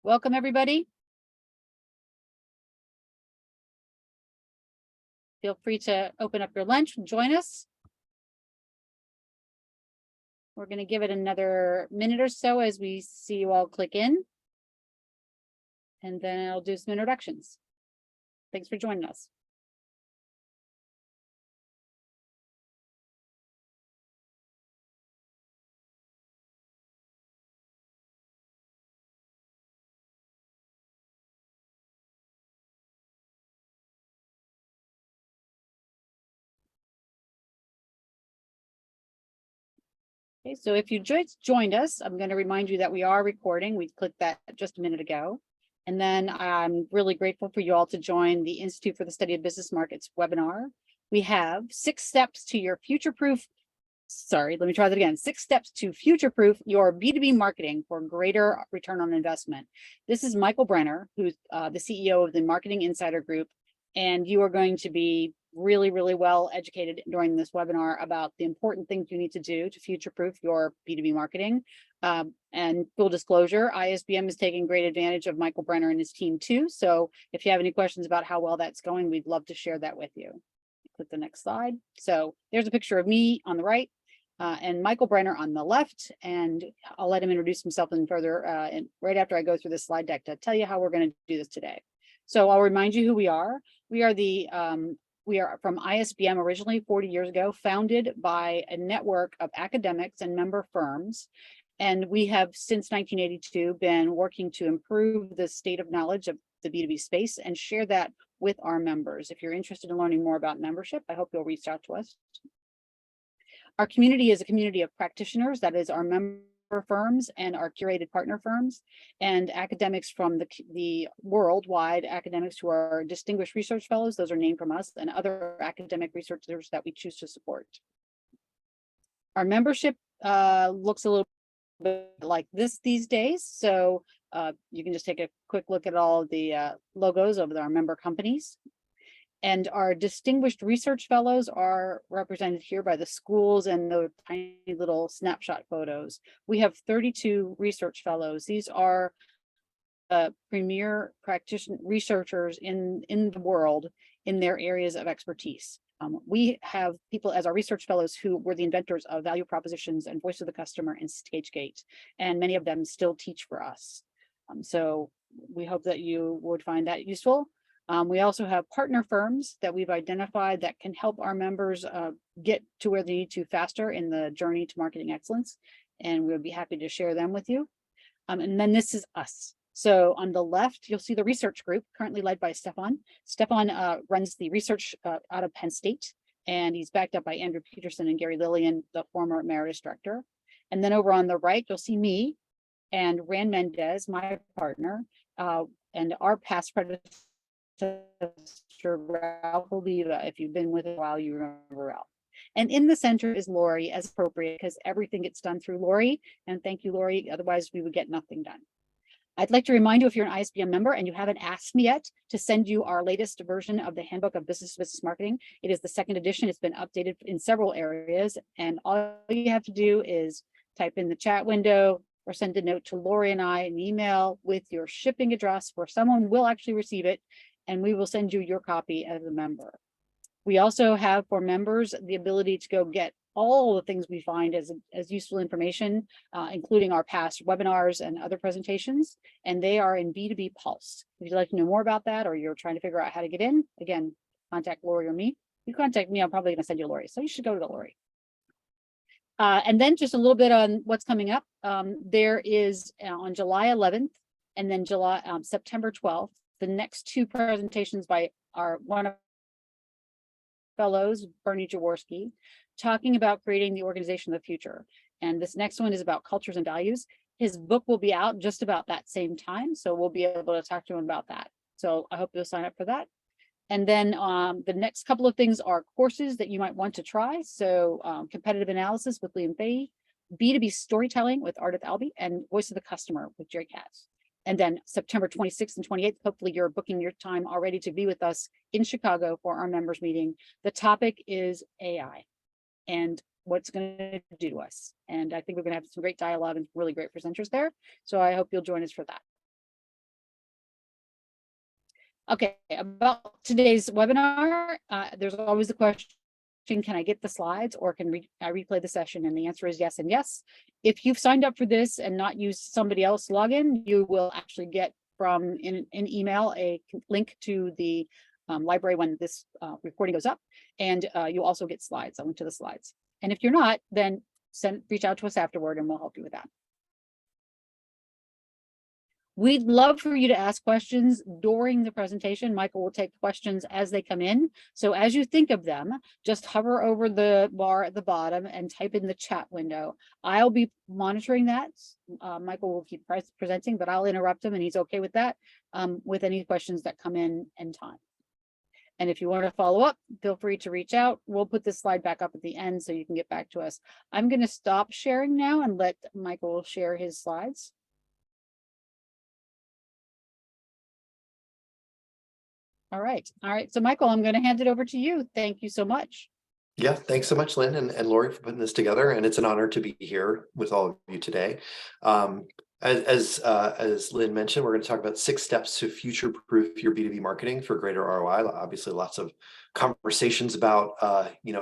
Welcome, everybody. Feel free to open up your lunch and join us. We're going to give it another minute or so as we see you all click in. And then I'll do some introductions. Thanks for joining us. Okay, so if you just joined us, I'm going to remind you that we are recording. We clicked that just a minute ago. And then I'm really grateful for you all to join the Institute for the Study of Business Markets webinar. We have 6 steps to your future-proof. Sorry, let me try that again. 6 steps to future-proof your B2B marketing for greater return on investment. This is Michael Brenner, who's the CEO of the Marketing Insider Group. And you are going to be really, really well educated during this webinar about the important things you need to do to future-proof your B2B marketing. And full disclosure, ISBM is taking great advantage of Michael Brenner and his team too. So if you have any questions about how well that's going, we'd love to share that with you. Click the next slide. So there's a picture of me on the right. And Michael Brenner on the left, and I'll let him introduce himself in further and right after I go through this slide deck to tell you how we're going to do this today. So I'll remind you who we are. We are from ISBM, originally 40 years ago, founded by a network of academics and member firms. And we have since 1982 been working to improve the state of knowledge of the B2B space and share that with our members. If you're interested in learning more about membership, I hope you'll reach out to us. Our community is a community of practitioners, that is our member firms and our curated partner firms, and academics from the worldwide academics who are distinguished research fellows, those are named from us, and other academic researchers that we choose to support. Our membership looks a little bit like this these days. So you can just take a quick look at all the logos of our member companies. And our distinguished research fellows are represented here by the schools and the tiny little snapshot photos. We have 32 research fellows. These are premier practitioner researchers in the world in their areas of expertise. We have people as our research fellows who were the inventors of value propositions and voice of the customer and StageGate, and many of them still teach for us. So we hope that you would find that useful. We also have partner firms that we've identified that can help our members get to where they need to faster in the journey to marketing excellence. And we'll be happy to share them with you. And then this is us. So on the left, you'll see the research group currently led by Stefan. Stefan runs the research out of Penn State, and he's backed up by Andrew Peterson and Gary Lillian, the former emeritus director. And then over on the right, you'll see me and Rand Mendez, my partner, and our past predecessor, Ralph Oliva. If you've been with it a while, you remember Ralph. And in the center is Lori, as appropriate, because everything gets done through Lori. And thank you, Lori. Otherwise, we would get nothing done. I'd like to remind you, if you're an ISBM member and you haven't asked me yet, to send you our latest version of the Handbook of Business Marketing. It is the 2nd edition. It's been updated in several areas. And all you have to do is type in the chat window or send a note to Lori and I, an email with your shipping address where someone will actually receive it, and we will send you your copy as a member. We also have for members the ability to go get all the things we find as useful information, including our past webinars and other presentations, and they are in B2B Pulse. If you'd like to know more about that, or you're trying to figure out how to get in, again, contact Lori or me. If you contact me, I'm probably going to send you Lori, so you should go to Lori. And then just a little bit on what's coming up. There is on July 11th and then September 12th, the next 2 presentations by one of fellows, Bernie Jaworski, talking about creating the organization of the future. And this next one is about cultures and values. His book will be out just about that same time, so we'll be able to talk to him about that. So I hope you'll sign up for that. And then the next couple of things are courses that you might want to try. So competitive analysis with Liam Fahey, B2B storytelling with Ardith Albee, and voice of the customer with Jerry Katz. And then September 26th and 28th, hopefully you're booking your time already to be with us in Chicago for our members meeting. The topic is AI and what's going to do to us. And I think we're going to have some great dialogue and really great presenters there. So I hope you'll join us for that. Okay, about today's webinar, there's always the question, can I get the slides or can I replay the session? And the answer is yes and yes. If you've signed up for this and not used somebody else's login, you will actually get from in an email a link to the library when this recording goes up, and you'll also get slides, a link to the slides. And if you're not, then reach out to us afterward and we'll help you with that. We'd love for you to ask questions during the presentation. Michael will take questions as they come in. So as you think of them, just hover over the bar at the bottom and type in the chat window. I'll be monitoring that. Michael will keep presenting, but I'll interrupt him and he's okay with that, with any questions that come in time. And if you want to follow up, feel free to reach out. We'll put this slide back up at the end so you can get back to us. I'm going to stop sharing now and let Michael share his slides. All right. So Michael, I'm going to hand it over to you. Thank you so much. Yeah, thanks so much, Lynn and Lori, for putting this together. And it's an honor to be here with all of you today. As Lynn mentioned, we're going to talk about 6 steps to future-proof your B2B marketing for greater ROI. Obviously, lots of conversations about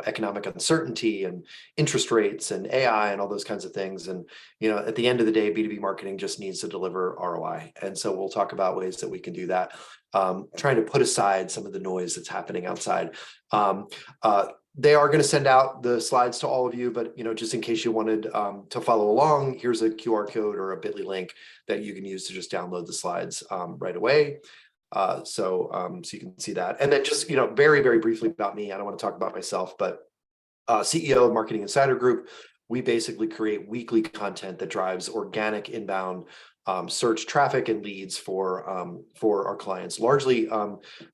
economic uncertainty and interest rates and AI and all those kinds of things. And at the end of the day, B2B marketing just needs to deliver ROI. And so we'll talk about ways that we can do that, trying to put aside some of the noise that's happening outside. They are going to send out the slides to all of you, but just in case you wanted to follow along, here's a QR code or a bit.ly link that you can use to just download the slides right away. So you can see that. And then just very, very briefly about me. I don't want to talk about myself, but CEO of Marketing Insider Group. We basically create weekly content that drives organic inbound search traffic and leads for our clients. Largely, I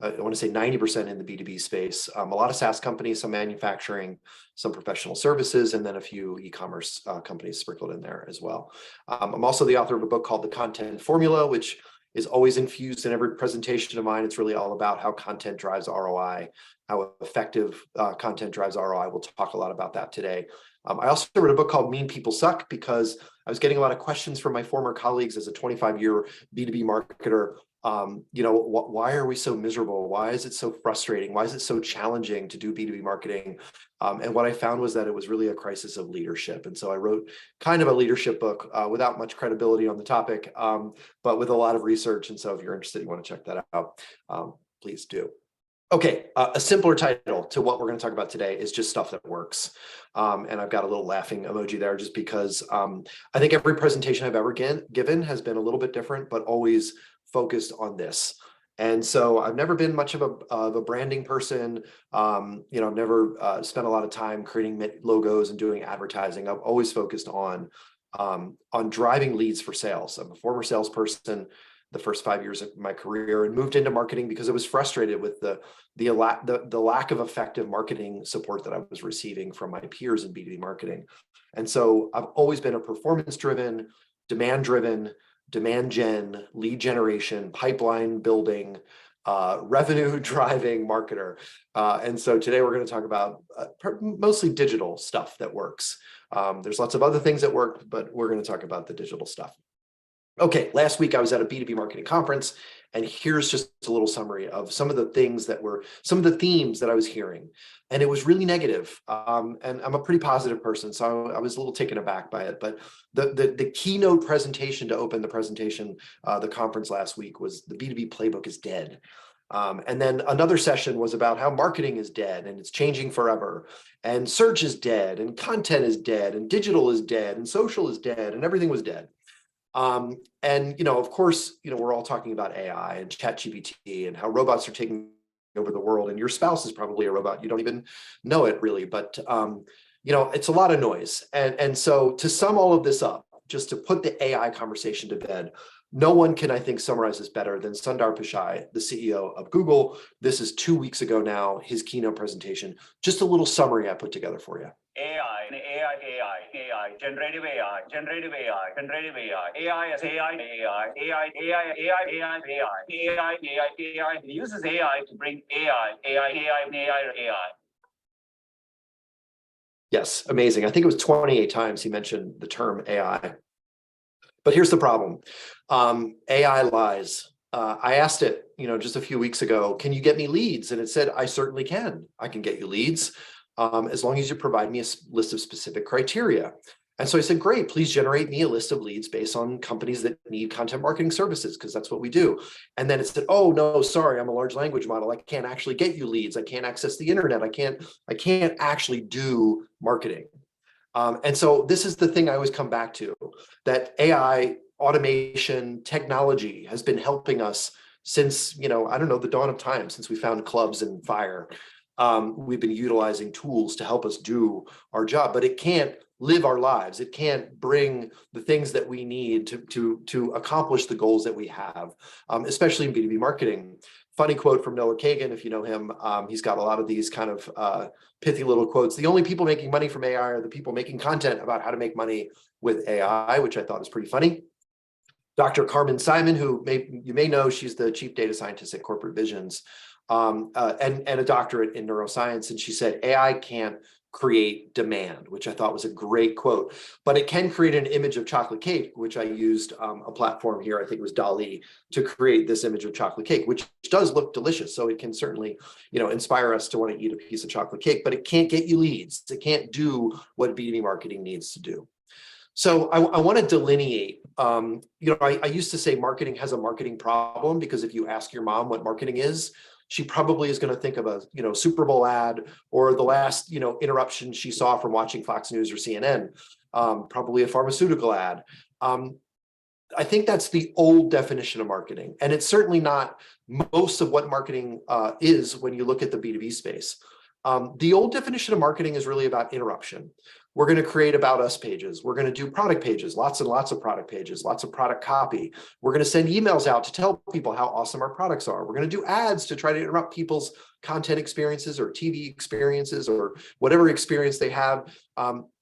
want to say 90% in the B2B space. A lot of SaaS companies, some manufacturing, some professional services, and then a few e-commerce companies sprinkled in there as well. I'm also the author of a book called The Content Formula, which is always infused in every presentation of mine. It's really all about how content drives ROI, how effective content drives ROI. We'll talk a lot about that today. I also wrote a book called Mean People Suck because I was getting a lot of questions from my former colleagues as a 25-year B2B marketer. Why are we so miserable? Why is it so frustrating? Why is it so challenging to do B2B marketing? And what I found was that it was really a crisis of leadership. And so I wrote kind of a leadership book without much credibility on the topic, but with a lot of research. And so if you're interested, you want to check that out, please do. Okay, a simpler title to what we're going to talk about today is just stuff that works. And I've got a little laughing emoji there just because I think every presentation I've ever given has been a little bit different, but always focused on this. And so I've never been much of a branding person. I've never spent a lot of time creating logos and doing advertising. I've always focused on driving leads for sales. I'm a former salesperson the first 5 years of my career and moved into marketing because I was frustrated with the lack of effective marketing support that I was receiving from my peers in B2B marketing. And so I've always been a performance-driven, demand-driven, demand gen, lead generation, pipeline building, revenue-driving marketer. And so today we're going to talk about mostly digital stuff that works. There's lots of other things that work, but we're going to talk about the digital stuff. Okay, last week I was at a B2B marketing conference, and here's just a little summary of some of the themes that I was hearing. And it was really negative. And I'm a pretty positive person, so I was a little taken aback by it. But the keynote presentation to open the conference last week was the B2B playbook is dead. And then another session was about how marketing is dead and it's changing forever. And search is dead, and content is dead, and digital is dead, and social is dead, and everything was dead. Of course, we're all talking about AI and ChatGPT and how robots are taking over the world, and your spouse is probably a robot. You don't even know it really, but it's a lot of noise. And so to sum all of this up, just to put the AI conversation to bed, no one can, I think, summarize this better than Sundar Pichai, the CEO of Google. This is 2 weeks ago now, his keynote presentation. Just a little summary I put together for you. AI, generative AI, generative AI, generative AI, AI is AI, AI. He uses AI to bring AI. Yes, amazing. I think it was 28 times he mentioned the term AI. But here's the problem. AI lies. I asked it, just a few weeks ago, can you get me leads? And it said, I certainly can. I can get you leads as long as you provide me a list of specific criteria. And so I said, great, please generate me a list of leads based on companies that need content marketing services, because that's what we do. And then it said, oh, no, sorry, I'm a large language model. I can't actually get you leads. I can't access the internet. I can't actually do marketing. And so this is the thing I always come back to, that AI, automation, technology has been helping us since, I don't know, the dawn of time, since we found clubs and fire. We've been utilizing tools to help us do our job, but it can't live our lives. It can't bring the things that we need to accomplish the goals that we have, especially in B2B marketing. Funny quote from Noah Kagan, if you know him, he's got a lot of these kind of pithy little quotes. The only people making money from AI are the people making content about how to make money with AI, which I thought is pretty funny. Dr. Carmen Simon, who you may know, she's the chief data scientist at Corporate Visions, and a doctorate in neuroscience. And she said, AI can't create demand, which I thought was a great quote, but it can create an image of chocolate cake, which I used a platform here, I think it was DALL-E, to create this image of chocolate cake, which does look delicious. So it can certainly, inspire us to want to eat a piece of chocolate cake, but it can't get you leads. It can't do what B2B marketing needs to do. So I want to delineate, I used to say marketing has a marketing problem, because if you ask your mom what marketing is, she probably is going to think of a, Super Bowl ad, or the last, interruption she saw from watching Fox News or CNN, probably a pharmaceutical ad. I think that's the old definition of marketing. And it's certainly not most of what marketing is when you look at the B2B space. The old definition of marketing is really about interruption. We're going to create about us pages. We're going to do product pages, lots and lots of product pages, lots of product copy. We're going to send emails out to tell people how awesome our products are. We're going to do ads to try to interrupt people's content experiences or TV experiences or whatever experience they have,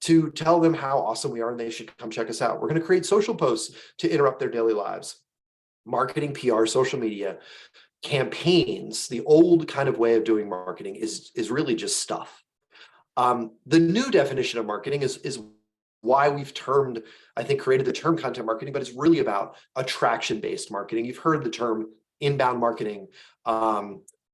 to tell them how awesome we are and they should come check us out. We're going to create social posts to interrupt their daily lives. Marketing, PR, social media, campaigns, the old kind of way of doing marketing is really just stuff. The new definition of marketing is why we've created the term content marketing, but it's really about attraction-based marketing. You've heard the term inbound marketing,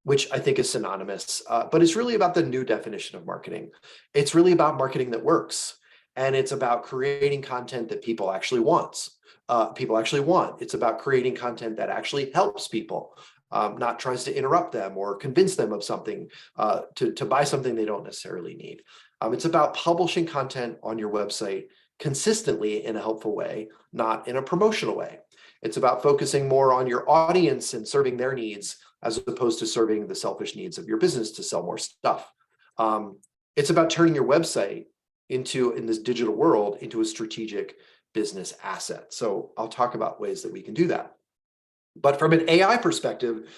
which I think is synonymous, but it's really about the new definition of marketing. It's really about marketing that works, and it's about creating content that people actually want. It's about creating content that actually helps people. Not tries to interrupt them or convince them of something, to buy something they don't necessarily need. It's about publishing content on your website consistently in a helpful way, not in a promotional way. It's about focusing more on your audience and serving their needs, as opposed to serving the selfish needs of your business to sell more stuff. It's about turning your website in this digital world, into a strategic business asset. So I'll talk about ways that we can do that. But from an AI perspective,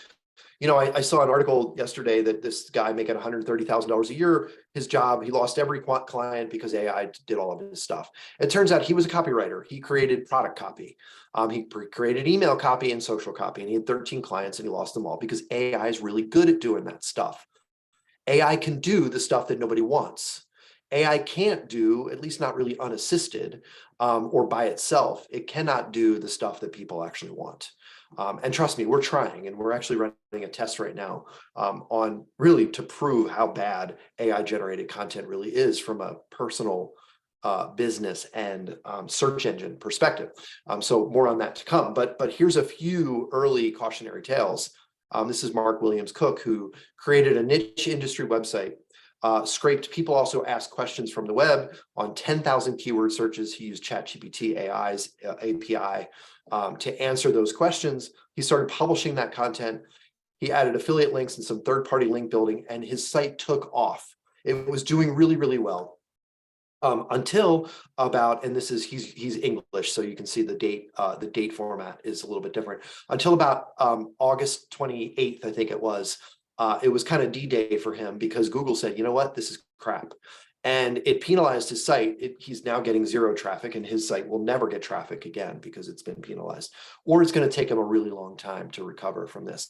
I saw an article yesterday that this guy making $130,000 a year, his job, he lost every client because AI did all of his stuff. It turns out he was a copywriter. He created product copy. He created email copy and social copy, and he had 13 clients and he lost them all because AI is really good at doing that stuff. AI can do the stuff that nobody wants. AI can't do, at least not really unassisted, or by itself, it cannot do the stuff that people actually want. And trust me, we're trying, and we're actually running a test right now on really to prove how bad AI generated content really is from a personal business and search engine perspective. So more on that to come, but here's a few early cautionary tales. This is Mark Williams Cook, who created a niche industry website. People also ask questions from the web on 10,000 keyword searches. He used ChatGPT AI's API to answer those questions. He started publishing that content. He added affiliate links and some third-party link building, and his site took off. It was doing really, really well. Until about, and this is, he's English, so you can see the date format is a little bit different. Until about August 28th, I think it was kind of D-Day for him, because Google said, you know what, this is crap. And it penalized his site. He's now getting zero traffic, and his site will never get traffic again because it's been penalized, or it's going to take him a really long time to recover from this.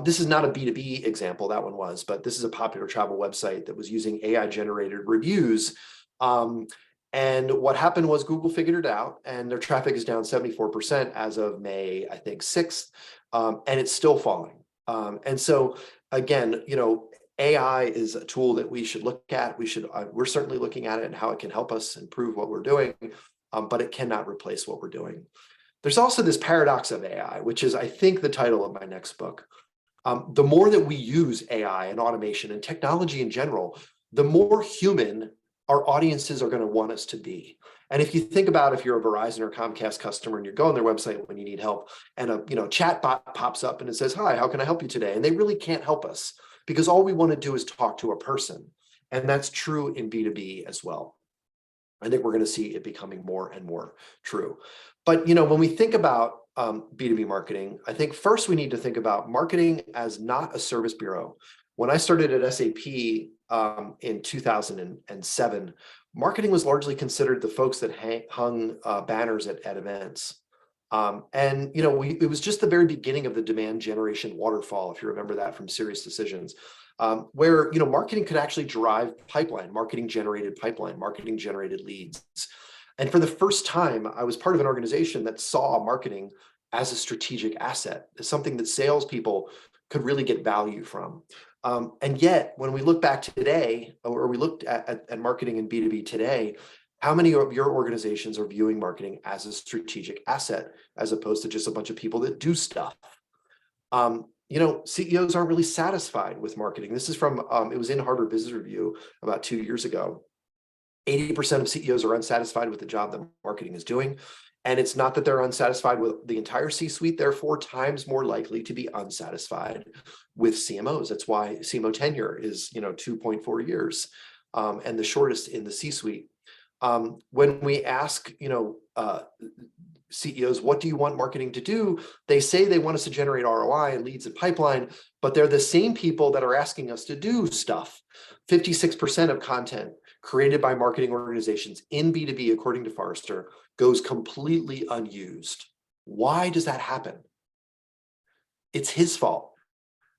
This is not a B2B example, that one was, but this is a popular travel website that was using AI generated reviews. And And what happened was Google figured it out, and their traffic is down 74% as of May, I think, 6th, and it's still falling. And so again, AI is a tool that we should look at. We're certainly looking at it and how it can help us improve what we're doing, but it cannot replace what we're doing. There's also this paradox of AI, which is, I think, the title of my next book. The more that we use AI and automation and technology in general, the more human our audiences are going to want us to be. And if you think about, if you're a Verizon or Comcast customer and you're going on their website when you need help, and a chat bot pops up and it says, "Hi, how can I help you today?" And they really can't help us, because all we want to do is talk to a person. And that's true in B2B as well. I think we're going to see it becoming more and more true. But when we think about B2B marketing, I think first we need to think about marketing as not a service bureau. When I started at SAP in 2007, marketing was largely considered the folks that hung banners at events. It was just the very beginning of the demand generation waterfall, if you remember that from Serious Decisions, where marketing could actually drive pipeline, marketing generated leads. And for the first time, I was part of an organization that saw marketing as a strategic asset, as something that salespeople could really get value from. And yet, when we look back today, or we looked at marketing in B2B today, how many of your organizations are viewing marketing as a strategic asset, as opposed to just a bunch of people that do stuff? CEOs aren't really satisfied with marketing. This is from, it was in Harvard Business Review about 2 years ago. 80% of CEOs are unsatisfied with the job that marketing is doing. And it's not that they're unsatisfied with the entire C-suite. They're 4 times more likely to be unsatisfied with CMOs. That's why CMO tenure is 2.4 years, and the shortest in the C-suite. When we ask CEOs, what do you want marketing to do? They say they want us to generate ROI and leads and pipeline, but they're the same people that are asking us to do stuff. 56% of content created by marketing organizations in B2B, according to Forrester, goes completely unused. Why does that happen? It's his fault.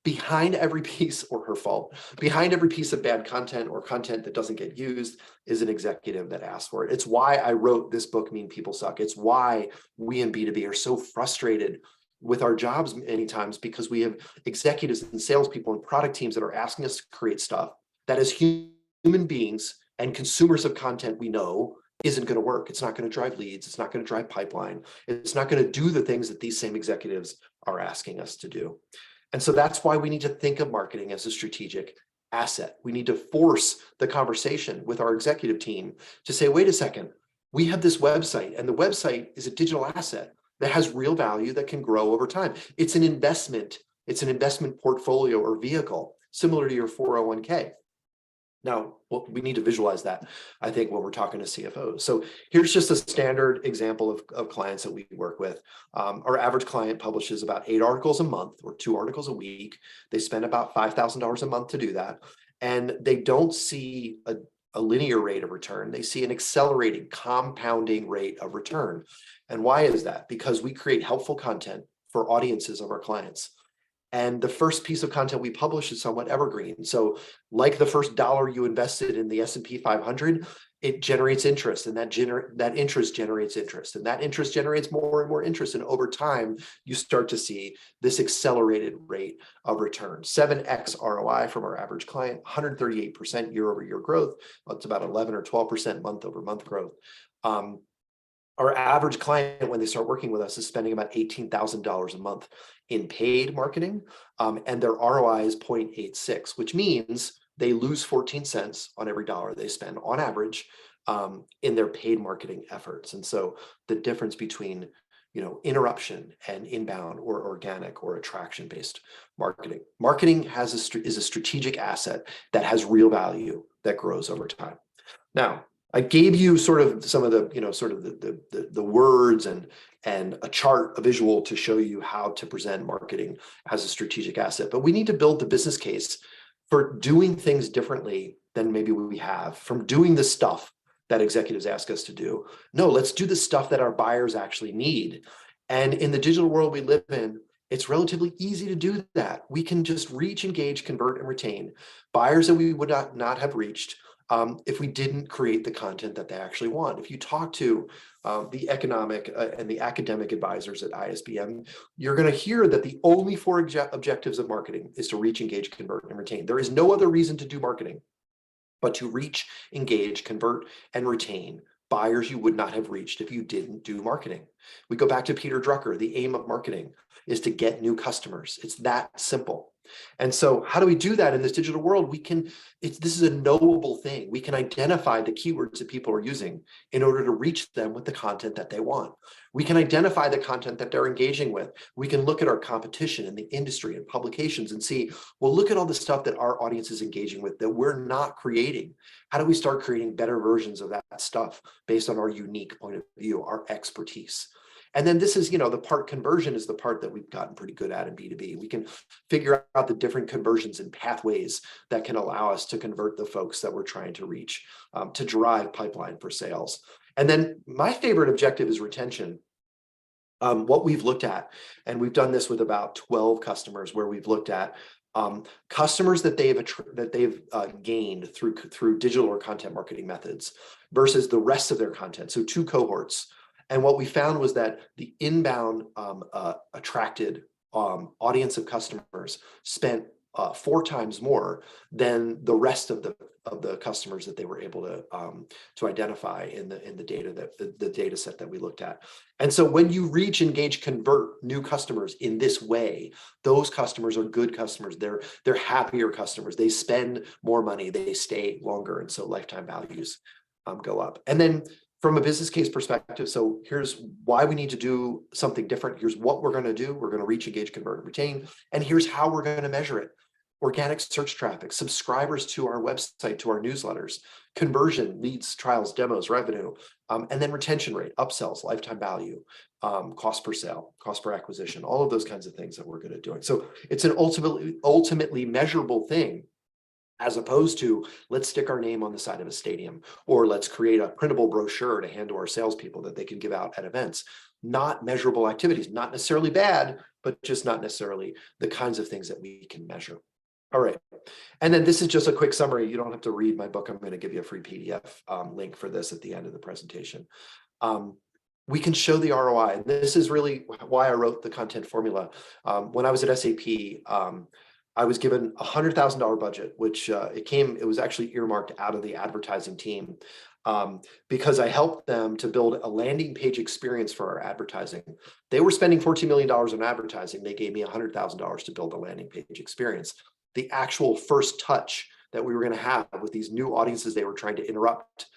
Behind every piece, or her fault, behind every piece of bad content or content that doesn't get used is an executive that asked for it. It's why I wrote this book, Mean People Suck. It's why we in B2B are so frustrated with our jobs many times, because we have executives and salespeople and product teams that are asking us to create stuff that, as human beings and consumers of content, we know isn't going to work. It's not going to drive leads. It's not going to drive pipeline. It's not going to do the things that these same executives are asking us to do. And so that's why we need to think of marketing as a strategic asset. We need to force the conversation with our executive team to say, wait a second, we have this website, and the website is a digital asset that has real value that can grow over time. It's an investment. It's an investment portfolio or vehicle, similar to your 401k. Now, we need to visualize that, I think, when we're talking to CFOs. So here's just a standard example of clients that we work with. Our average client publishes about 8 articles a month, or 2 articles a week. They spend about $5,000 a month to do that. And they don't see a linear rate of return. They see an accelerating, compounding rate of return. And why is that? Because we create helpful content for audiences of our clients. And the first piece of content we publish is somewhat evergreen. So like the first dollar you invested in the S&P 500, it generates interest, and that interest generates interest, and that interest generates more and more interest. And over time, you start to see this accelerated rate of return. 7x ROI from our average client, 138% year-over-year growth. It's about 11 or 12% month-over-month growth. Our average client, when they start working with us, is spending about $18,000 a month in paid marketing, and their ROI is 0.86, which means they lose 14 cents on every dollar they spend on average in their paid marketing efforts. And so the difference between interruption and inbound or organic or attraction-based marketing is a strategic asset that has real value that grows over time. Now, I gave you sort of some of the words and a chart, a visual, to show you how to present marketing as a strategic asset. But we need to build the business case for doing things differently than maybe we have, from doing the stuff that executives ask us to do. No, let's do the stuff that our buyers actually need. And in the digital world we live in, it's relatively easy to do that. We can just reach, engage, convert, and retain buyers that we would not have reached if we didn't create the content that they actually want. If you talk to the economic and the academic advisors at ISBM, you're going to hear that the only four objectives of marketing is to reach, engage, convert, and retain. There is no other reason to do marketing but to reach, engage, convert, and retain buyers you would not have reached if you didn't do marketing. We go back to Peter Drucker. The aim of marketing is to get new customers. It's that simple. And so how do we do that in this digital world? This is a knowable thing. We can identify the keywords that people are using in order to reach them with the content that they want. We can identify the content that they're engaging with. We can look at our competition in the industry and publications and see, well, look at all the stuff that our audience is engaging with that we're not creating. How do we start creating better versions of that stuff based on our unique point of view, our expertise? And then this is, the part conversion is the part that we've gotten pretty good at in B2B. We can figure out the different conversions and pathways that can allow us to convert the folks that we're trying to reach, to drive pipeline for sales. And then my favorite objective is retention. What we've looked at, and we've done this with about 12 customers where we've looked at customers that they've gained through digital or content marketing methods versus the rest of their content. So two cohorts. And what we found was that the inbound attracted audience of customers spent 4 times more than the rest of the customers that they were able to identify in the data the data set that we looked at. And so when you reach, engage, convert new customers in this way, those customers are good customers. They're happier customers. They spend more money. They stay longer, and so lifetime values go up. And then from a business case perspective, so here's why we need to do something different. Here's what we're going to do. We're going to reach, engage, convert, and retain. And here's how we're going to measure it. Organic search traffic, subscribers to our website, to our newsletters, conversion, leads, trials, demos, revenue, and then retention rate, upsells, lifetime value, cost per sale, cost per acquisition, all of those kinds of things that we're good at doing. So it's an ultimately measurable thing, as opposed to let's stick our name on the side of a stadium, or let's create a printable brochure to hand to our salespeople that they can give out at events. Not measurable activities, not necessarily bad, but just not necessarily the kinds of things that we can measure. All right. And then this is just a quick summary. You don't have to read my book. I'm going to give you a free PDF link for this at the end of the presentation. We can show the ROI. And this is really why I wrote the content formula. When I was at SAP, I was given a $100,000 budget, which it was actually earmarked out of the advertising team because I helped them to build a landing page experience for our advertising. They were spending $14 million on advertising. They gave me $100,000 to build a landing page experience. The actual first touch that we were going to have with these new audiences they were trying to interrupt.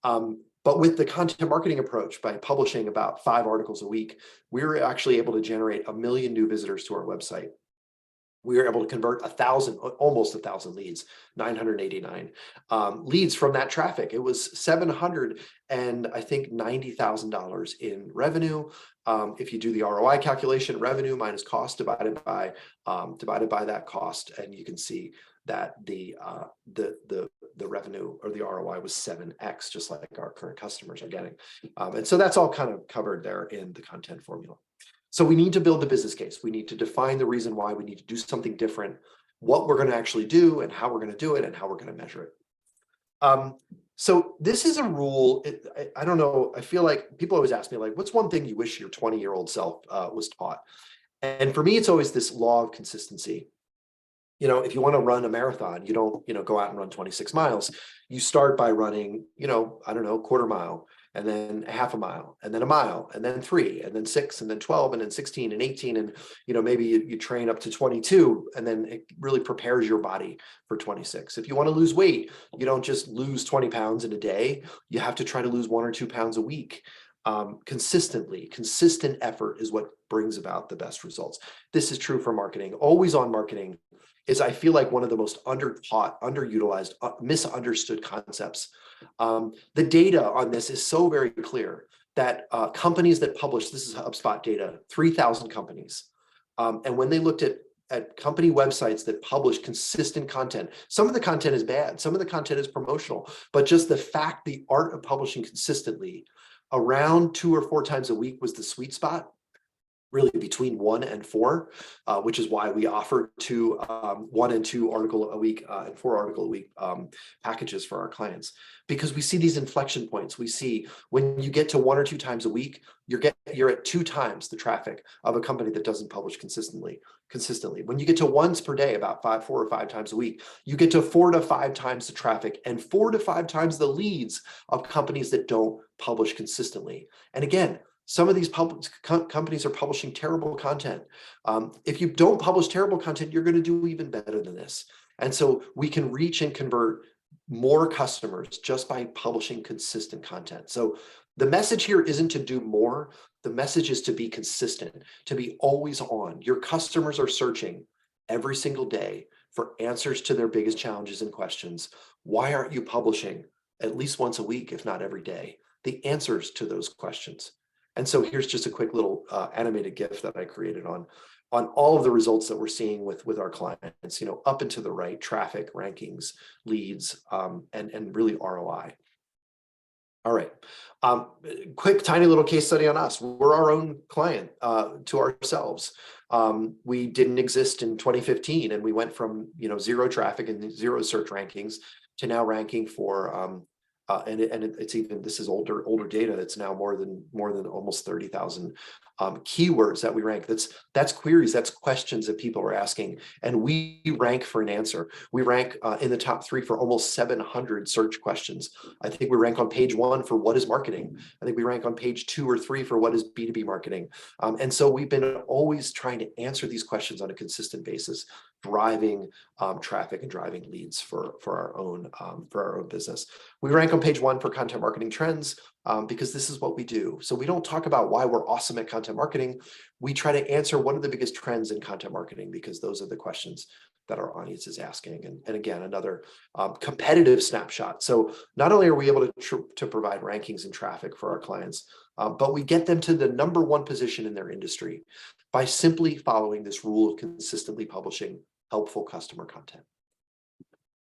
But with the content marketing approach, by publishing about 5 articles a week, we were actually able to generate 1 million new visitors to our website. We were able to convert almost 1,000 leads, 989 leads from that traffic. It was $790,000 in revenue. If you do the ROI calculation, revenue minus cost divided by that cost, and you can see that the revenue or the ROI was 7x, just like our current customers are getting. And so that's all kind of covered there in the content formula. So we need to build the business case. We need to define the reason why we need to do something different, what we're going to actually do and how we're going to do it and how we're going to measure it. So this is a rule. I don't know. I feel like people always ask me, like, what's one thing you wish your 20-year-old self was taught? And for me, it's always this law of consistency. If you want to run a marathon, you don't, go out and run 26 miles. You start by running, quarter mile, and then a half a mile, and then a mile, and then 3, and then 6, and then 12, and then 16, and 18, and maybe you train up to 22, and then it really prepares your body for 26. If you want to lose weight, you don't just lose 20 pounds in a day. You have to try to lose 1 or 2 pounds a week. Consistent effort is what brings about the best results. This is true for marketing. Always on marketing is, I feel like, one of the most undertaught, underutilized, misunderstood concepts. The data on this is so very clear that companies that publish, this is HubSpot data, 3,000 companies. And when they looked at company websites that publish consistent content, some of the content is bad, some of the content is promotional, but just the art of publishing consistently around 2 or 4 times a week was the sweet spot. really between 1 and 4, which is why we offer 1 and 2 article a week and 4 article a week packages for our clients, because we see these inflection points. We see when you get to 1 or 2 times a week, you're at 2 times the traffic of a company that doesn't publish consistently. When you get to once per day, about 4 or 5 times a week, you get to 4 to 5 times the traffic and 4 to 5 times the leads of companies that don't publish consistently. And again, some of these companies are publishing terrible content. If you don't publish terrible content, you're going to do even better than this. And so we can reach and convert more customers just by publishing consistent content. So the message here isn't to do more. The message is to be consistent, to be always on. Your customers are searching every single day for answers to their biggest challenges and questions. Why aren't you publishing at least once a week, if not every day, the answers to those questions? And so here's just a quick little animated GIF that I created on all of the results that we're seeing with our clients, up and to the right: traffic, rankings, leads, and really ROI. All right, quick, tiny little case study on us. We're our own client to ourselves. We didn't exist in 2015, and we went from 0 traffic and 0 search rankings to now ranking for it's even, this is older data. It's now more than almost 30,000 keywords that we rank. That's queries, that's questions that people are asking, and we rank for an answer. We rank in the top 3 for almost 700 search questions. I think we rank on page 1 for what is marketing. I think we rank on page 2 or 3 for what is B2B marketing. And so we've been always trying to answer these questions on a consistent basis, driving traffic and driving leads for our own business. We rank on page 1 for content marketing trends because this is what we do. So we don't talk about why we're awesome at content marketing. We try to answer what are the biggest trends in content marketing, because those are the questions that our audience is asking. And again, another competitive snapshot. So not only are we able to provide rankings and traffic for our clients, but we get them to the #1 position in their industry by simply following this rule of consistently publishing helpful customer content.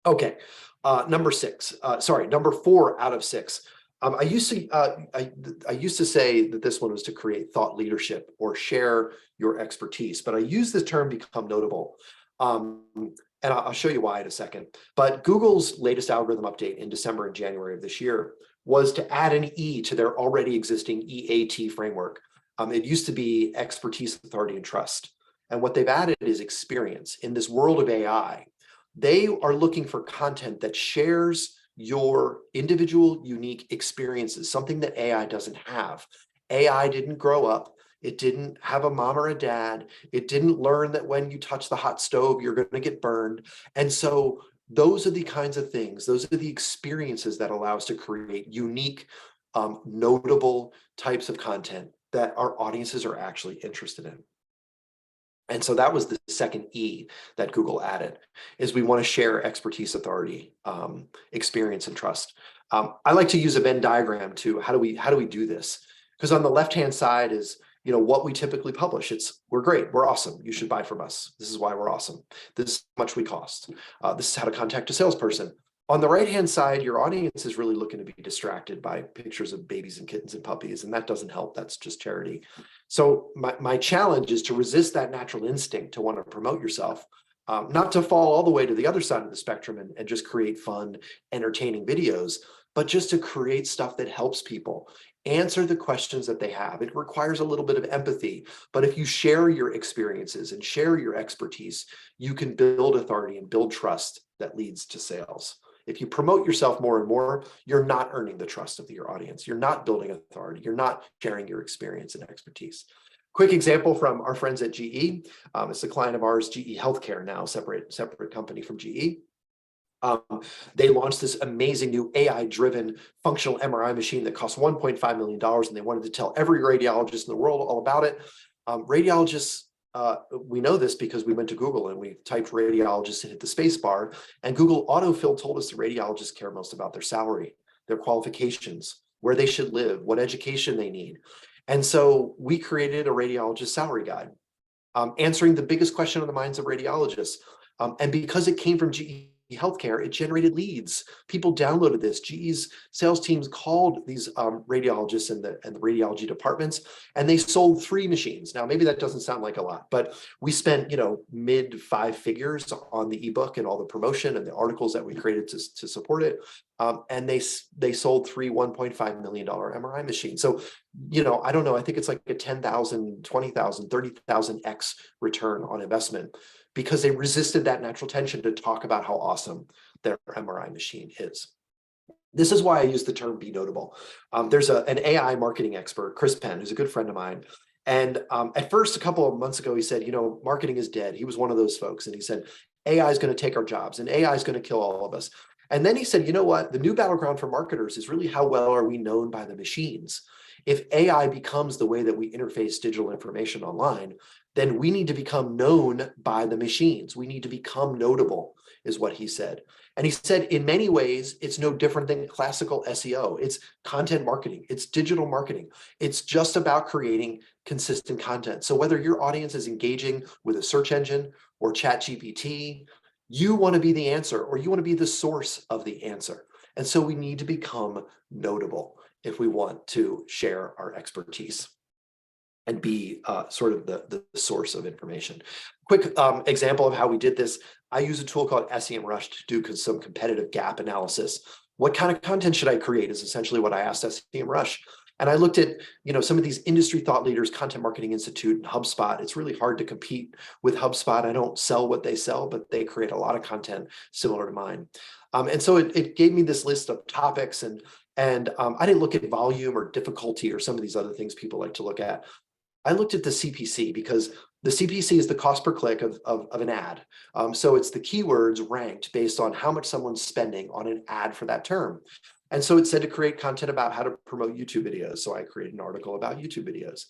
Okay, number 4 out of 6. I used to say that this one was to create thought leadership or share your expertise, but I use this term become notable. And I'll show you why in a second. But Google's latest algorithm update in December and January of this year was to add an E to their already existing EAT framework. It used to be expertise, authority, and trust. And what they've added is experience. In this world of AI, they are looking for content that shares your individual, unique experiences, something that AI doesn't have. AI didn't grow up. It didn't have a mom or a dad. It didn't learn that when you touch the hot stove, you're going to get burned. And so those are the kinds of things, those are the experiences that allow us to create unique, notable types of content that our audiences are actually interested in. And so that was the second E that Google added, is we want to share expertise, authority, experience, and trust. I like to use a Venn diagram to how do we do this? Because on the left-hand side is what we typically publish. We're great, we're awesome, you should buy from us. This is why we're awesome. This is how much we cost. This is how to contact a salesperson. On the right-hand side, your audience is really looking to be distracted by pictures of babies and kittens and puppies, and that doesn't help. That's just charity. So my challenge is to resist that natural instinct to want to promote yourself, not to fall all the way to the other side of the spectrum and just create fun, entertaining videos, but just to create stuff that helps people answer the questions that they have. It requires a little bit of empathy, but if you share your experiences and share your expertise, you can build authority and build trust that leads to sales. If you promote yourself more and more, you're not earning the trust of your audience. You're not building authority. You're not sharing your experience and expertise. Quick example from our friends at GE. It's a client of ours, GE Healthcare, now separate company from GE. They launched this amazing new AI-driven functional MRI machine that cost $1.5 million, and they wanted to tell every radiologist in the world all about it. Radiologists, we know this because we went to Google and we typed radiologist and hit the space bar, and Google autofill told us the radiologists care most about their salary, their qualifications, where they should live, what education they need. And so we created a radiologist salary guide, answering the biggest question on the minds of radiologists. And because it came from GE Healthcare, it generated leads. People downloaded this. GE's sales teams called these radiologists and the radiology departments, and they sold 3 machines. Now, maybe that doesn't sound like a lot, but we spent, mid 5 figures on the ebook and all the promotion and the articles that we created to support it. And they sold 3 $1.5 million MRI machines. So, I don't know, I think it's like a 10,000, 20,000, 30,000x return on investment, because they resisted that natural tension to talk about how awesome their MRI machine is. This is why I use the term be notable. There's an AI marketing expert, Chris Penn, who's a good friend of mine. And at first, a couple of months ago, he said, marketing is dead. He was one of those folks. And he said, AI is going to take our jobs and AI is going to kill all of us. And then he said, you know what? The new battleground for marketers is really how well are we known by the machines? If AI becomes the way that we interface digital information online, then we need to become known by the machines. We need to become notable, is what he said. And he said, in many ways, it's no different than classical SEO. It's content marketing. It's digital marketing. It's just about creating consistent content. So whether your audience is engaging with a search engine or ChatGPT, you want to be the answer, or you want to be the source of the answer. And so we need to become notable if we want to share our expertise and be sort of the source of information. Quick example of how we did this. I use a tool called SEMrush to do some competitive gap analysis. What kind of content should I create is essentially what I asked SEMrush. And I looked at, some of these industry thought leaders, Content Marketing Institute and HubSpot. It's really hard to compete with HubSpot. I don't sell what they sell, but they create a lot of content similar to mine. And so it gave me this list of topics, and I didn't look at volume or difficulty or some of these other things people like to look at. I looked at the CPC, because the CPC is the cost per click of an ad. So it's the keywords ranked based on how much someone's spending on an ad for that term. And so it said to create content about how to promote YouTube videos. So I created an article about YouTube videos.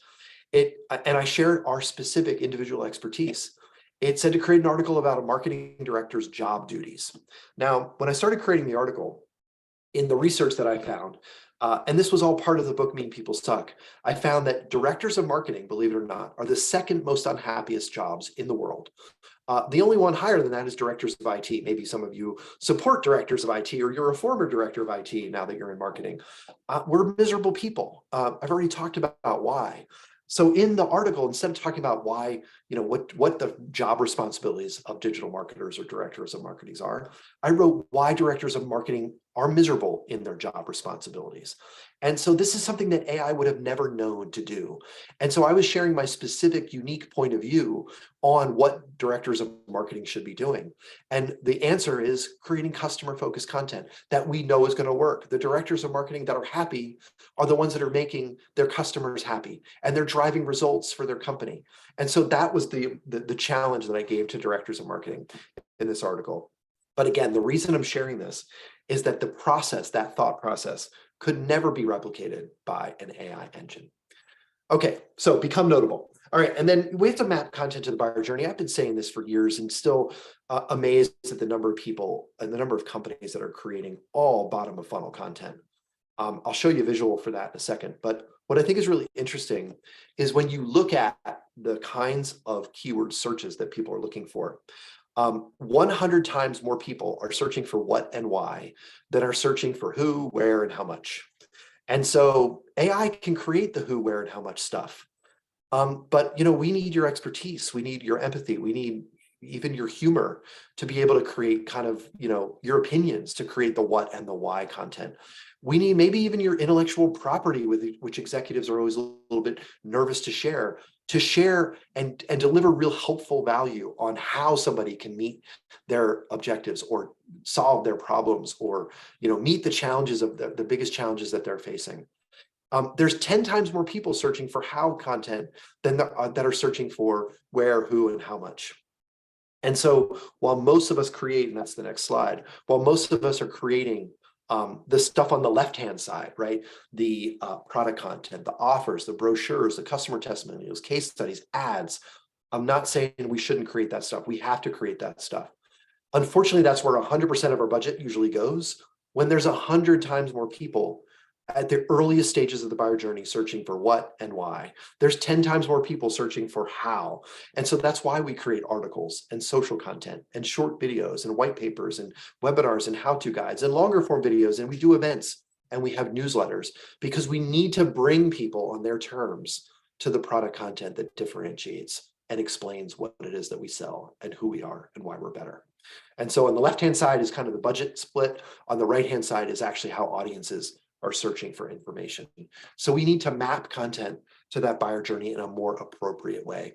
And I shared our specific individual expertise. It said to create an article about a marketing director's job duties. Now, when I started creating the article, in the research that I found, and this was all part of the book Mean People Suck, I found that directors of marketing, believe it or not, are the second most unhappiest jobs in the world. The only one higher than that is directors of IT. Maybe some of you support directors of IT, or you're a former director of IT now that you're in marketing. We're miserable people. I've already talked about why. So in the article, instead of talking about why, what the job responsibilities of digital marketers or directors of marketing are, I wrote why directors of marketing are miserable in their job responsibilities. And so this is something that AI would have never known to do. And so I was sharing my specific, unique point of view on what directors of marketing should be doing. And the answer is creating customer-focused content that we know is going to work. The directors of marketing that are happy are the ones that are making their customers happy, and they're driving results for their company. And so that was the challenge that I gave to directors of marketing in this article. But again, the reason I'm sharing this is that the process, that thought process, could never be replicated by an AI engine. Okay, so become notable. All right, and then we have to map content to the buyer journey. I've been saying this for years and still amazed at the number of people and the number of companies that are creating all bottom of funnel content. I'll show you a visual for that in a second. But what I think is really interesting is when you look at the kinds of keyword searches that people are looking for, 100 times more people are searching for what and why than are searching for who, where, and how much. And so AI can create the who, where, and how much stuff. But we need your expertise. We need your empathy. We need even your humor to be able to create kind of, your opinions to create the what and the why content. We need maybe even your intellectual property, with which executives are always a little bit nervous to share and deliver real helpful value on how somebody can meet their objectives or solve their problems, or meet the challenges of the biggest challenges that they're facing. There's 10 times more people searching for how content than that are searching for where, who, and how much. And so while most of us create, and that's the next slide, while most of us are creating the stuff on the left-hand side, right? The product content, the offers, the brochures, the customer testimonials, case studies, ads. I'm not saying we shouldn't create that stuff. We have to create that stuff. Unfortunately, that's where 100% of our budget usually goes. When there's 100 times more people at the earliest stages of the buyer journey searching for what and why. There's 10 times more people searching for how. And so that's why we create articles and social content and short videos and white papers and webinars and how-to guides and longer form videos. And we do events and we have newsletters, because we need to bring people on their terms to the product content that differentiates and explains what it is that we sell and who we are and why we're better. And so on the left-hand side is kind of the budget split. On the right-hand side is actually how audiences are searching for information. So we need to map content to that buyer journey in a more appropriate way.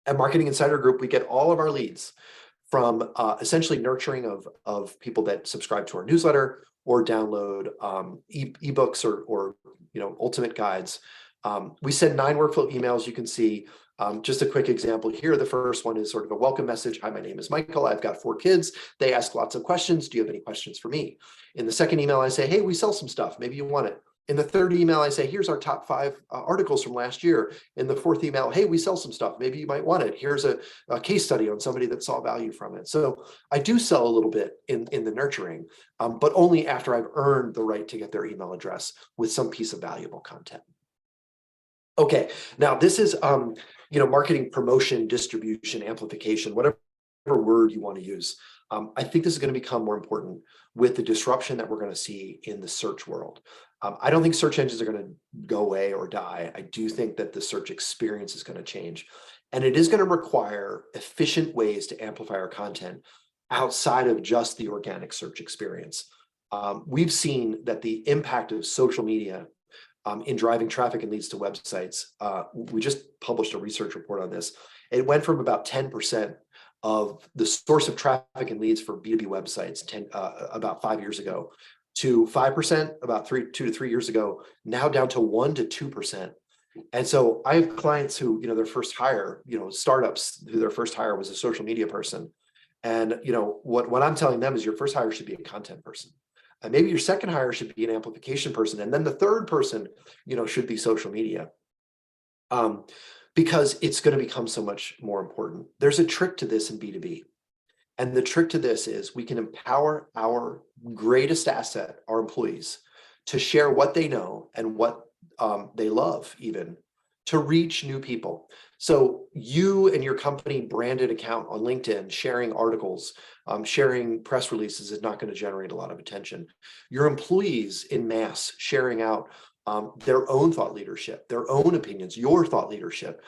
At Marketing Insider Group, we get all of our leads from essentially nurturing of people that subscribe to our newsletter or download ebooks or ultimate guides. We send 9 workflow emails. You can see just a quick example here. The first one is sort of a welcome message. Hi, my name is Michael. I've got 4 kids. They ask lots of questions. Do you have any questions for me? In the second email, I say, hey, we sell some stuff. Maybe you want it. In the third email, I say, here's our top 5 articles from last year. In the fourth email, hey, we sell some stuff. Maybe you might want it. Here's a case study on somebody that saw value from it. So I do sell a little bit in the nurturing, but only after I've earned the right to get their email address with some piece of valuable content. Okay, now this is marketing promotion, distribution, amplification, whatever word you want to use. I think this is going to become more important with the disruption that we're going to see in the search world. I don't think search engines are going to go away or die. I do think that the search experience is going to change. And it is going to require efficient ways to amplify our content outside of just the organic search experience. We've seen that the impact of social media in driving traffic and leads to websites. We just published a research report on this. It went from about 10% of the source of traffic and leads for B2B websites about 5 years ago to 5% about 2 to 3 years ago, now down to 1 to 2%. And so I have clients who, their first hire, startups who their first hire was a social media person. And, what I'm telling them is your first hire should be a content person. And maybe your second hire should be an amplification person. And then the third person, should be social media. Because it's going to become so much more important. There's a trick to this in B2B. And the trick to this is we can empower our greatest asset, our employees, to share what they know and what they love even, to reach new people. So you and your company branded account on LinkedIn, sharing articles, sharing press releases is not going to generate a lot of attention. Your employees in mass sharing out their own thought leadership, their own opinions, your thought leadership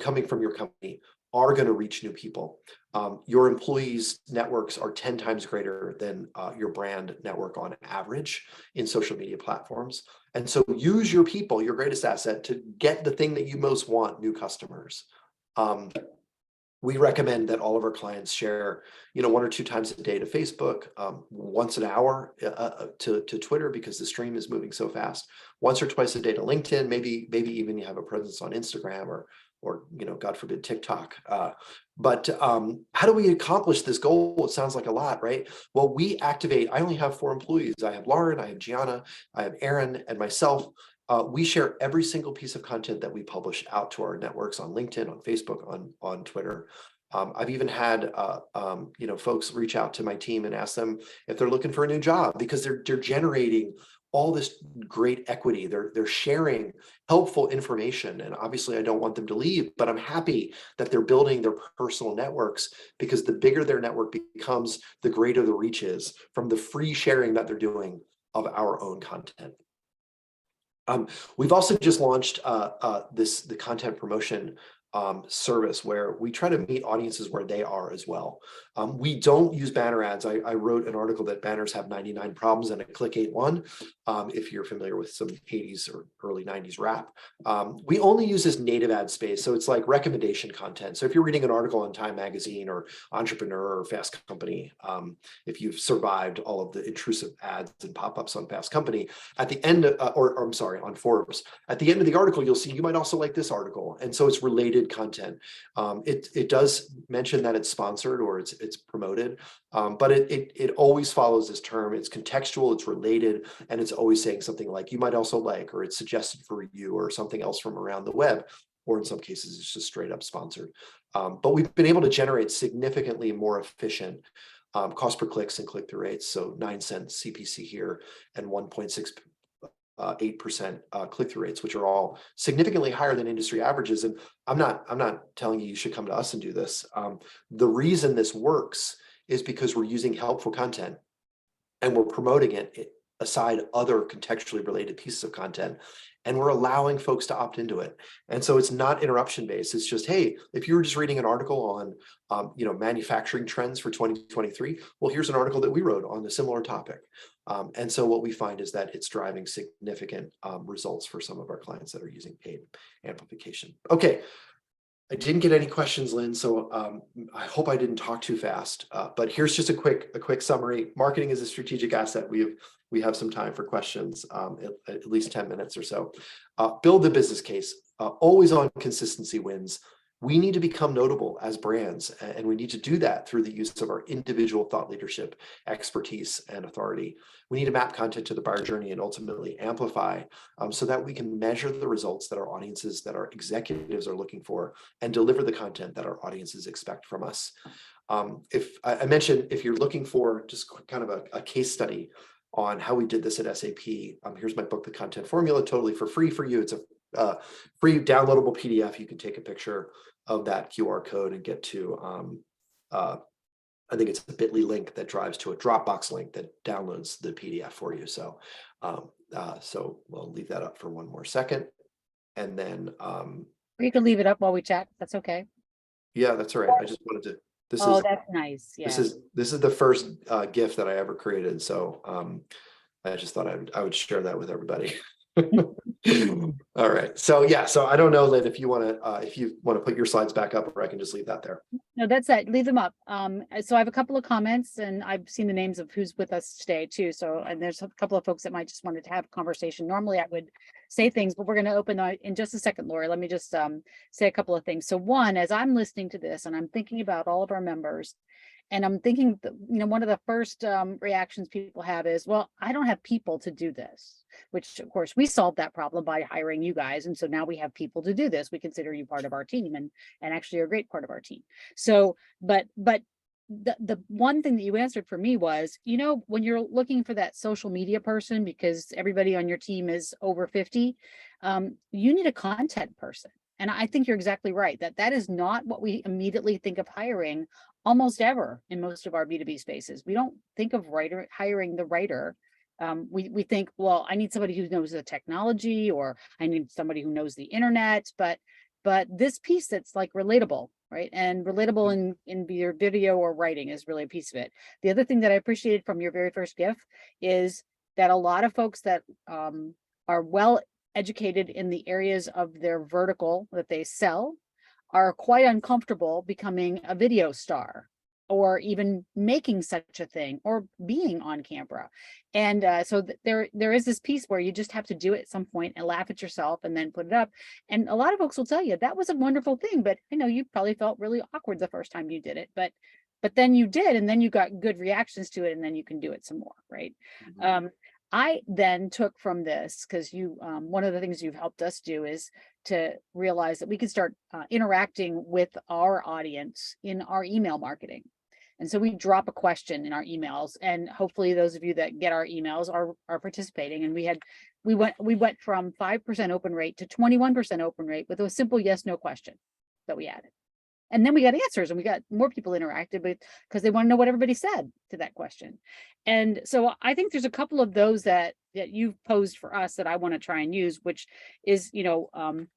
coming from your company are going to reach new people. Your employees' networks are 10 times greater than your brand network on average in social media platforms. And so use your people, your greatest asset, to get the thing that you most want, new customers. We recommend that all of our clients share, 1 or 2 times a day to Facebook, once an hour to Twitter, because the stream is moving so fast, once or twice a day to LinkedIn, maybe even you have a presence on Instagram or God forbid, TikTok. But how do we accomplish this goal? It sounds like a lot, right? Well, we activate, I only have 4 employees. I have Lauren, I have Gianna, I have Aaron, and myself. We share every single piece of content that we publish out to our networks on LinkedIn, on Facebook, on Twitter. I've even had folks reach out to my team and ask them if they're looking for a new job, because they're generating all this great equity. They're sharing helpful information. And obviously I don't want them to leave, but I'm happy that they're building their personal networks, because the bigger their network becomes, the greater the reach is from the free sharing that they're doing of our own content. We've also just launched the content promotion service, where we try to meet audiences where they are as well. We don't use banner ads. I wrote an article that banners have 99 problems and a click ain't one. If you're familiar with some 80s or early 90s rap, we only use this native ad space. So it's like recommendation content. So if you're reading an article on Time Magazine or Entrepreneur or Fast Company, if you've survived all of the intrusive ads and pop-ups on Fast Company, at the end, on Forbes, at the end of the article, you'll see you might also like this article. And so it's related content. It does mention that it's sponsored or it's promoted, but it always follows this term. It's contextual, it's related, and it's always saying something like you might also like, or it's suggested for you, or something else from around the web, or in some cases it's just straight up sponsored. But we've been able to generate significantly more efficient cost per clicks and click-through rates. So 9 cents CPC here and 1.6 8% click-through rates, which are all significantly higher than industry averages. And I'm not telling you should come to us and do this. The reason this works is because we're using helpful content and we're promoting it aside other contextually related pieces of content, and we're allowing folks to opt into it. And so it's not interruption based. It's just, hey, if you were just reading an article on manufacturing trends for 2023, well, here's an article that we wrote on a similar topic. And so what we find is that it's driving significant results for some of our clients that are using paid amplification. Okay. I didn't get any questions, Lynn, so I hope I didn't talk too fast. But here's just a quick summary. Marketing is a strategic asset. We have some time for questions, at least 10 minutes or so. Build the business case. Always on consistency wins. We need to become notable as brands, and we need to do that through the use of our individual thought leadership, expertise, and authority. We need to map content to the buyer journey and ultimately amplify so that we can measure the results that our audiences, that our executives are looking for, and deliver the content that our audiences expect from us. If I mentioned, if you're looking for just kind of a case study on how we did this at SAP, here's my book, The Content Formula, totally for free for you. It's a free downloadable PDF. You can take a picture of that QR code and get to, I think it's a bit.ly link that drives to a Dropbox link that downloads the PDF for you. So, so we'll leave that up for one more second. And then, You can leave it up while we chat. That's okay. Yeah, that's all right. I just wanted to, That's nice. Yeah. This is the first GIF that I ever created. So, I just thought I would share that with everybody. All right. So yeah. So I don't know, Lynn, if you want to put your slides back up, or I can just leave that there. No, that's it. Leave them up. So I have a couple of comments, and I've seen the names of who's with us today too. So, and there's a couple of folks that might just wanted to have a conversation. Normally I would say things, but we're going to open in just a second, Lori. Let me just say a couple of things. So one, as I'm listening to this and I'm thinking about all of our members, and I'm thinking, one of the first reactions people have is, well, I don't have people to do this, which of course we solved that problem by hiring you guys. And so now we have people to do this. We consider you part of our team and actually are a great part of our team. So, but the one thing that you answered for me was, when you're looking for that social media person, because everybody on your team is over 50, you need a content person. And I think you're exactly right, that is not what we immediately think of hiring almost ever in most of our B2B spaces. We don't think of hiring the writer. We think, well, I need somebody who knows the technology, or I need somebody who knows the internet, but this piece that's like relatable, right? And relatable in your video or writing is really a piece of it. The other thing that I appreciated from your very first GIF is that a lot of folks that are well educated in the areas of their vertical that they sell are quite uncomfortable becoming a video star, or even making such a thing, or being on camera. And so there is this piece where you just have to do it at some point and laugh at yourself and then put it up. And a lot of folks will tell you that was a wonderful thing, but you probably felt really awkward the first time you did it, but then you did, and then you got good reactions to it, and then you can do it some more, right? Mm-hmm. I then took from this, because one of the things you've helped us do is to realize that we can start interacting with our audience in our email marketing. And so we drop a question in our emails, and hopefully those of you that get our emails are participating. And we went from 5% open rate to 21% open rate with a simple yes/no question that we added. And then we got answers, and we got more people interacted with, because they want to know what everybody said to that question. And so I think there's a couple of those that you've posed for us that I want to try and use, which is, when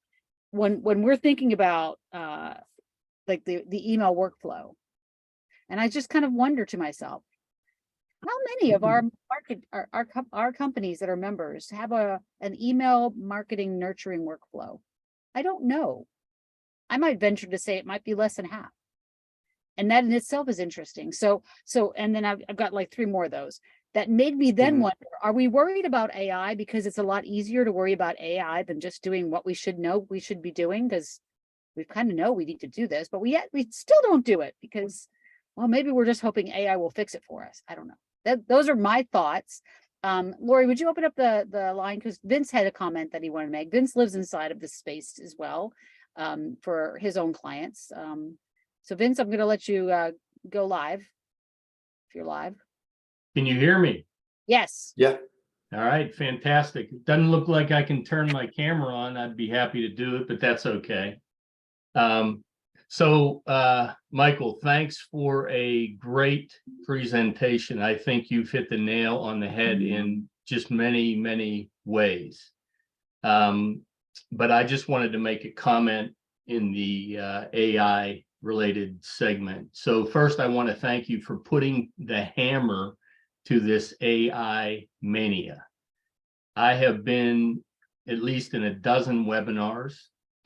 we're thinking about like the email workflow, and I just kind of wonder to myself, how many of our companies that are members have an email marketing nurturing workflow? I don't know. I might venture to say it might be less than half. And that in itself is interesting. So, and then I've got like 3 more of those that made me then wonder, are we worried about AI because it's a lot easier to worry about AI than just doing what we should know we should be doing? Because we kind of know we need to do this, but we still don't do it because, well, maybe we're just hoping AI will fix it for us. I don't know. Those are my thoughts. Lori, would you open up the line? Because Vince had a comment that he wanted to make. Vince lives inside of this space as well. For his own clients. So Vince, I'm going to let you go live, if you're live. Can you hear me? Yes. Yeah. All right, fantastic. It doesn't look like I can turn my camera on. I'd be happy to do it, but that's okay. Michael, thanks for a great presentation. I think you've hit the nail on the head in just many, many ways. But I just wanted to make a comment in the AI related segment. So first, I want to thank you for putting the hammer to this AI mania. I have been at least in a dozen webinars.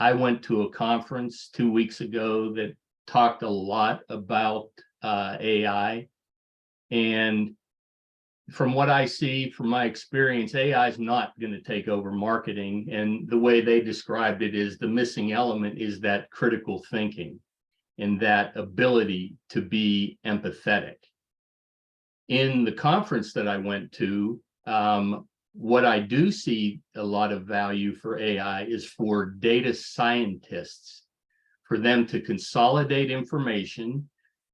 I went to a conference 2 weeks ago that talked a lot about AI. And from what I see, from my experience, AI is not going to take over marketing. And the way they described it is the missing element is that critical thinking and that ability to be empathetic. In the conference that I went to, what I do see a lot of value for AI is for data scientists, for them to consolidate information,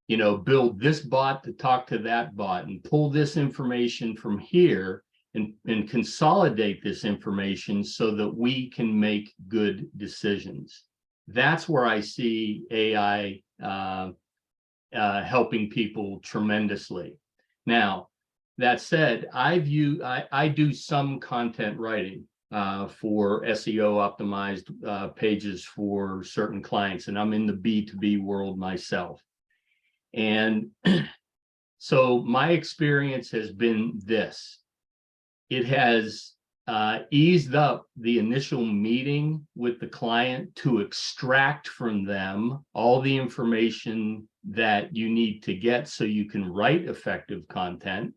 build this bot to talk to that bot and pull this information from here and consolidate this information so that we can make good decisions. That's where I see AI helping people tremendously. Now, that said, I do some content writing for SEO optimized pages for certain clients, and I'm in the B2B world myself. And so my experience has been this. It has eased up the initial meeting with the client to extract from them all the information that you need to get so you can write effective content,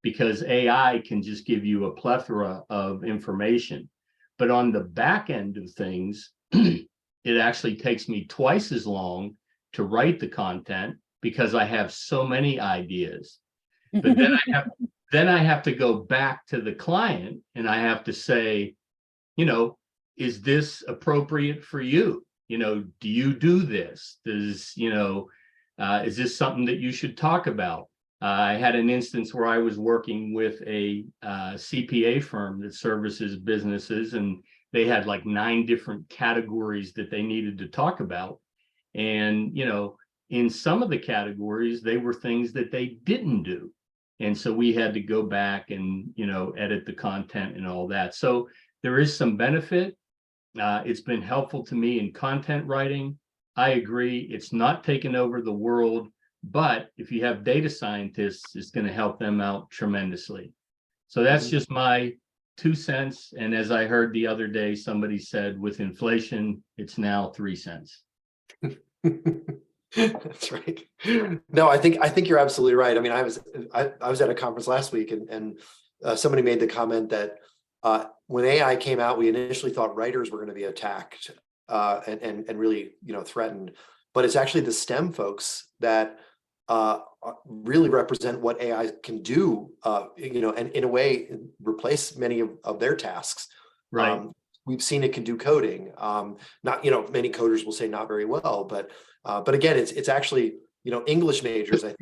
because AI can just give you a plethora of information. But on the back end of things, it actually takes me twice as long to write the content because I have so many ideas. But then I have to go back to the client and I have to say, is this appropriate for you? Do you do this? Is this something that you should talk about? I had an instance where I was working with a CPA firm that services businesses, and they had like 9 different categories that they needed to talk about. And, in some of the categories, they were things that they didn't do. And so we had to go back and, edit the content and all that. So there is some benefit. It's been helpful to me in content writing. I agree. It's not taken over the world. But if you have data scientists, it's going to help them out tremendously. So that's just my 2 cents. And as I heard the other day, somebody said with inflation, it's now 3 cents. That's right. No, I think you're absolutely right. I mean, I was at a conference last week and somebody made the comment that when AI came out, we initially thought writers were going to be attacked and really, threatened. But it's actually the STEM folks that really represent what AI can do, and in a way replace many of their tasks. Right. We've seen it can do coding. Not, many coders will say not very well, but again, it's actually, English majors. I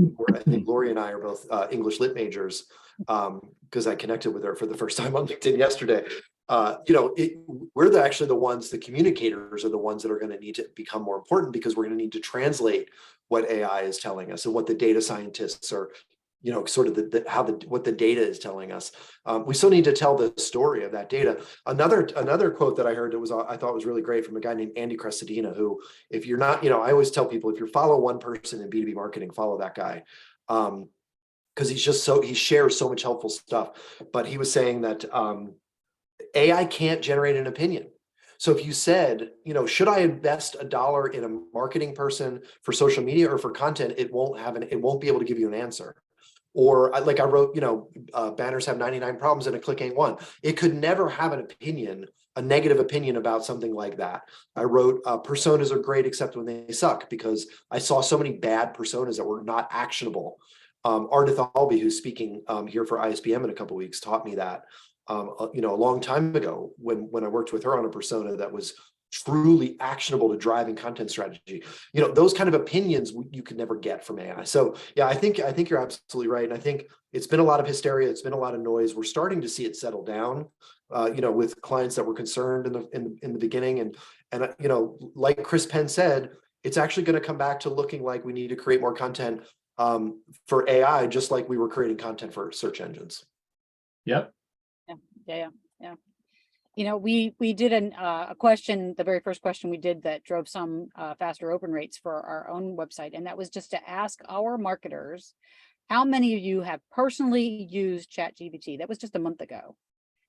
think Lori and I are both English lit majors because I connected with her for the first time on LinkedIn yesterday. We're actually the ones, the communicators are the ones that are going to need to become more important, because we're going to need to translate what AI is telling us and what the data scientists are, sort of what the data is telling us. We still need to tell the story of that data. Another quote that I heard I thought was really great from a guy named Andy Crestodina, who, if you're not, I always tell people, if you follow one person in B2B marketing, follow that guy. Because he shares so much helpful stuff. But he was saying that AI can't generate an opinion. So if you said, should I invest $1 in a marketing person for social media or for content, it won't be able to give you an answer. Or I wrote, banners have 99 problems and a click ain't one. It could never have an opinion, a negative opinion about something like that. I wrote, personas are great except when they suck, because I saw so many bad personas that were not actionable. Ardith Albee, who's speaking here for ISBM in a couple of weeks, taught me that. A long time ago when I worked with her on a persona that was truly actionable to driving content strategy. You know, those kind of opinions you could never get from AI. So yeah, I think you're absolutely right. And I think it's been a lot of hysteria. It's been a lot of noise. We're starting to see it settle down, you know, with clients that were concerned in the beginning. And you know, like Chris Penn said, it's actually going to come back to looking like we need to create more content for AI, just like we were creating content for search engines. Yep. Yeah. You know, we did a question, the very first question we did that drove some faster open rates for our own website. And that was just to ask our marketers, how many of you have personally used ChatGPT? That was just a month ago.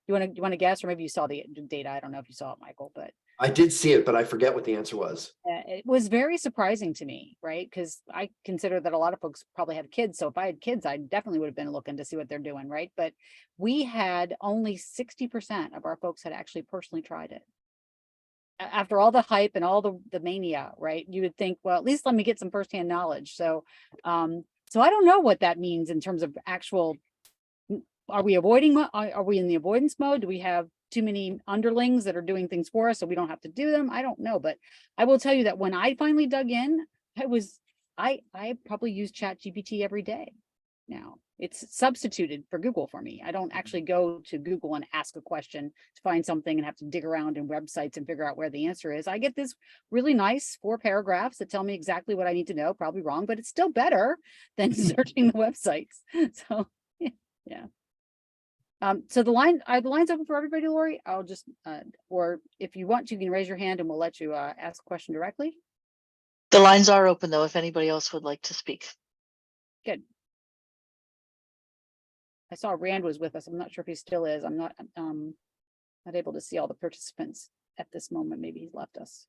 You want to guess, or maybe you saw the data. I don't know if you saw it, Michael, but I did see it, but I forget what the answer was. it was very surprising to me, right? Because I consider that a lot of folks probably have kids. So if I had kids, I definitely would have been looking to see what they're doing, right? But we had only 60% of our folks had actually personally tried it. After all the hype and all the mania, right? You would think, well, at least let me get some firsthand knowledge. So, so I don't know what that means in terms of actual. Are we avoiding? Are we in the avoidance mode? Do we have too many underlings that are doing things for us so we don't have to do them? I don't know, but I will tell you that when I finally dug in, I probably use ChatGPT every day now. It's substituted for Google for me. I don't actually go to Google and ask a question to find something and have to dig around in websites and figure out where the answer is. I get this really nice 4 paragraphs that tell me exactly what I need to know, probably wrong, but it's still better than searching the websites. So yeah. So the line's open for everybody, Lori. I'll just, or if you want to, you can raise your hand and we'll let you ask a question directly. The lines are open though, if anybody else would like to speak. Good. I saw Rand was with us. I'm not sure if he still is. I'm not able to see all the participants at this moment. Maybe he's left us.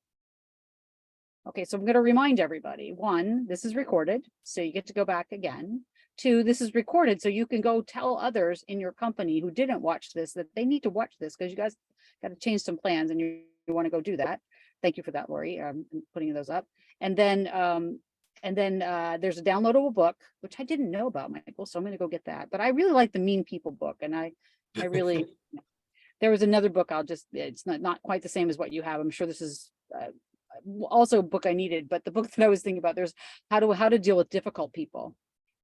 Okay, so I'm going to remind everybody, 1, this is recorded, so you get to go back again. 2, this is recorded, so you can go tell others in your company who didn't watch this that they need to watch this, because you guys got to change some plans and you want to go do that. Thank you for that, Lori, putting those up. And then there's a downloadable book, which I didn't know about, Michael, so I'm going to go get that. But I really like the Mean People book, and I really, there was another book, it's not quite the same as what you have. I'm sure this is also a book I needed, but the book that I was thinking about, there's how to deal with difficult people.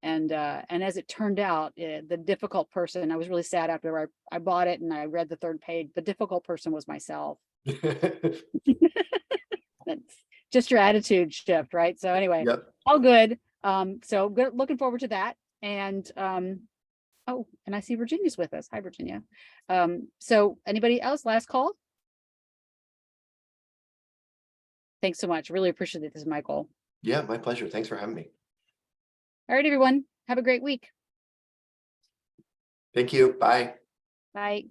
And as it turned out, the difficult person, I was really sad after I bought it and I read the 3rd page. The difficult person was myself. That's just your attitude shift, right? So anyway, Yep. All good. So good, looking forward to that. And oh, and I see Virginia's with us. Hi, Virginia. So anybody else? Last call. Thanks so much. Really appreciate this, Michael. Yeah, my pleasure. Thanks for having me. All right, everyone. Have a great week. Thank you. Bye. Bye.